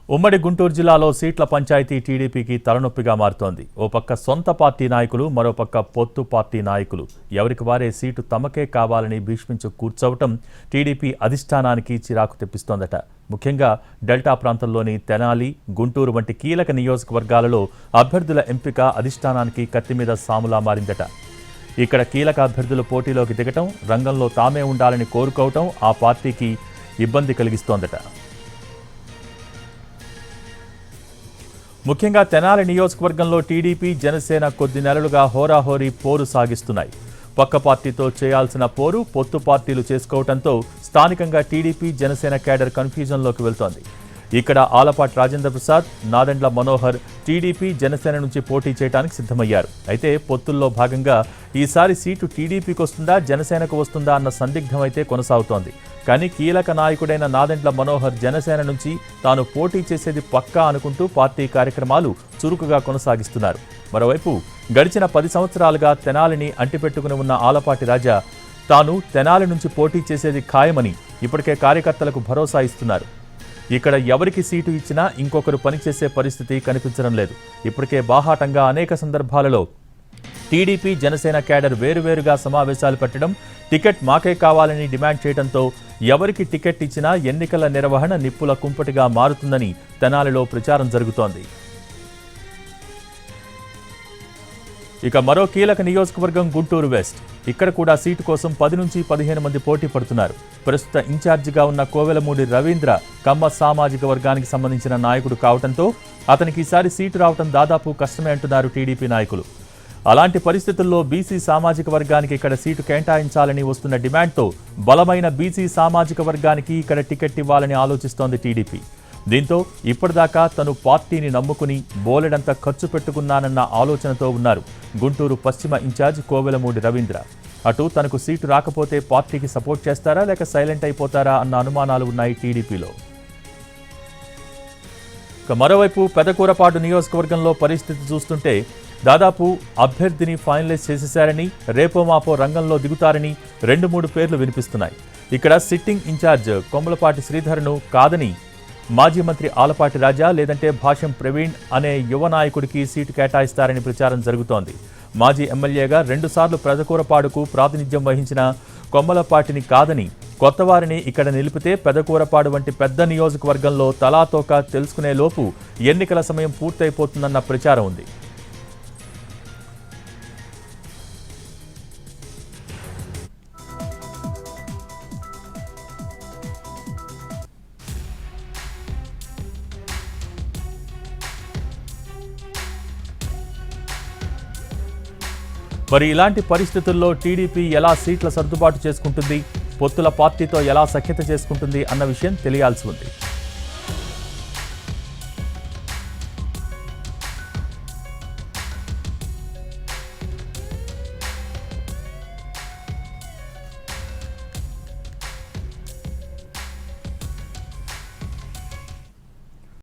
ఉమ్మడి గుంటూరు జిల్లాలో సీట్ల పంచాయతీ టీడీపీకి తలనొప్పిగా మారుతోంది. ఓ పక్క సొంత పార్టీ నాయకులు, మరోపక్క పొత్తు పార్టీ నాయకులు ఎవరికి వారే సీటు తమకే కావాలని భీష్మించు కూర్చోవటం టీడీపీ అధిష్టానానికి చిరాకు తెప్పిస్తోందట. ముఖ్యంగా డెల్టా ప్రాంతంలోని తెనాలి, గుంటూరు వంటి కీలక నియోజకవర్గాలలో అభ్యర్థుల ఎంపిక అధిష్టానానికి కత్తిమీద సాములా మారిందట. ఇక్కడ కీలక అభ్యర్థులు పోటీలోకి దిగటం, రంగంలో తామే ఉండాలని కోరుకోవటం ఆ పార్టీకి ఇబ్బంది కలిగిస్తోందట. ముఖ్యంగా తెనాలి నియోజకవర్గంలో టీడీపీ, జనసేన కొద్ది నెలలుగా హోరాహోరీ పోరు సాగిస్తున్నాయి. పక్క పార్టీతో చేయాల్సిన పోరు పొత్తు పార్టీలు చేసుకోవడంతో స్థానికంగా టీడీపీ, జనసేన కేడర్ కన్ఫ్యూజన్లోకి వెళ్తోంది. ఇక్కడ ఆలపాటి రాజేంద్ర ప్రసాద్, నాదెండ్ల మనోహర్ టీడీపీ, జనసేన నుంచి పోటీ చేయడానికి సిద్ధమయ్యారు. అయితే పొత్తుల్లో భాగంగా ఈసారి సీటు టీడీపీకి వస్తుందా, జనసేనకు వస్తుందా అన్న సందిగ్ధం అయితే కొనసాగుతోంది. కానీ కీలక నాయకుడైన నాదెండ్ల మనోహర్ జనసేన నుంచి తాను పోటీ చేసేది పక్కా అనుకుంటూ పార్టీ కార్యక్రమాలు చురుకుగా కొనసాగిస్తున్నారు. మరోవైపు గడిచిన 10 సంవత్సరాలుగా తెనాలిని అంటిపెట్టుకుని ఉన్న ఆలపాటి రాజా తాను తెనాలి నుంచి పోటీ చేసేది ఖాయమని ఇప్పటికే కార్యకర్తలకు భరోసా ఇస్తున్నారు. ఇక్కడ ఎవరికి సీటు ఇచ్చినా ఇంకొకరు పనిచేసే పరిస్థితి కనిపించడం లేదు. ఇప్పటికే బాహాటంగా అనేక సందర్భాలలో టీడీపీ, జనసేన కేడర్ వేరువేరుగా సమావేశాలు పెట్టడం, టికెట్ మాకే కావాలని డిమాండ్ చేయడంతో ఎవరికి టికెట్ ఇచ్చినా ఎన్నికల నిర్వహణ నిప్పుల కుంపటిగా మారుతుందని తెనాలిలో ప్రచారం జరుగుతోంది. ఇక మరో కీలక నియోజకవర్గం గుంటూరు వెస్ట్. ఇక్కడ కూడా సీటు కోసం 10 నుంచి 15 మంది పోటీ పడుతున్నారు. ప్రస్తుత ఇన్ఛార్జిగా ఉన్న కోవెలమూడి రవీంద్ర కమ్మ సామాజిక వర్గానికి సంబంధించిన నాయకుడు కావడంతో అతనికి ఈసారి సీటు రావడం దాదాపు కష్టమే అంటున్నారు టీడీపీ నాయకులు. అలాంటి పరిస్థితుల్లో బీసీ సామాజిక వర్గానికి ఇక్కడ సీటు కేటాయించాలని వస్తున్న డిమాండ్తో బలమైన బీసీ సామాజిక వర్గానికి ఇక్కడ టికెట్ ఇవ్వాలని ఆలోచిస్తోంది టీడీపీ. దీంతో ఇప్పటిదాకా తను పార్టీని నమ్ముకుని బోలెడంత ఖర్చు పెట్టుకున్నానన్న ఆలోచనతో ఉన్నారు గుంటూరు పశ్చిమ ఇన్ఛార్జ్ కోవెలమూడి రవీంద్ర. అటు తనకు సీటు రాకపోతే పార్టీకి సపోర్ట్ చేస్తారా లేక సైలెంట్ అయిపోతారా అన్న అనుమానాలు ఉన్నాయి టీడీపీలో. మరోవైపు పెదకూరపాడు నియోజకవర్గంలో పరిస్థితి చూస్తుంటే దాదాపు అభ్యర్థిని ఫైనలైజ్ చేసేశారని, రేపో మాపో రంగంలో దిగుతారని 2-3 పేర్లు వినిపిస్తున్నాయి. ఇక్కడ సిట్టింగ్ ఇన్ఛార్జ్ కొమ్మలపాటి శ్రీధర్ను కాదని మాజీ మంత్రి ఆలపాటి రాజా లేదంటే భాష్యం ప్రవీణ్ అనే యువ నాయకుడికి సీటు కేటాయిస్తారని ప్రచారం జరుగుతోంది. మాజీ ఎమ్మెల్యేగా 2 సార్లు పెదకూరపాడుకు ప్రాతినిధ్యం వహించిన కొమ్మలపాటిని కాదని కొత్తవారిని ఇక్కడ నిలిపితే పెదకూరపాడు వంటి పెద్ద నియోజకవర్గంలో తలాతోకా తెలుసుకునే లోపు ఎన్నికల సమయం పూర్తయిపోతుందన్న ప్రచారం ఉంది. మరి ఇలాంటి పరిస్థితుల్లో టీడీపీ ఎలా సీట్ల సర్దుబాటు చేసుకుంటుంది, పొత్తుల పార్టీతో ఎలా సఖ్యత చేసుకుంటుంది అన్న విషయం తెలియాల్సి ఉంది.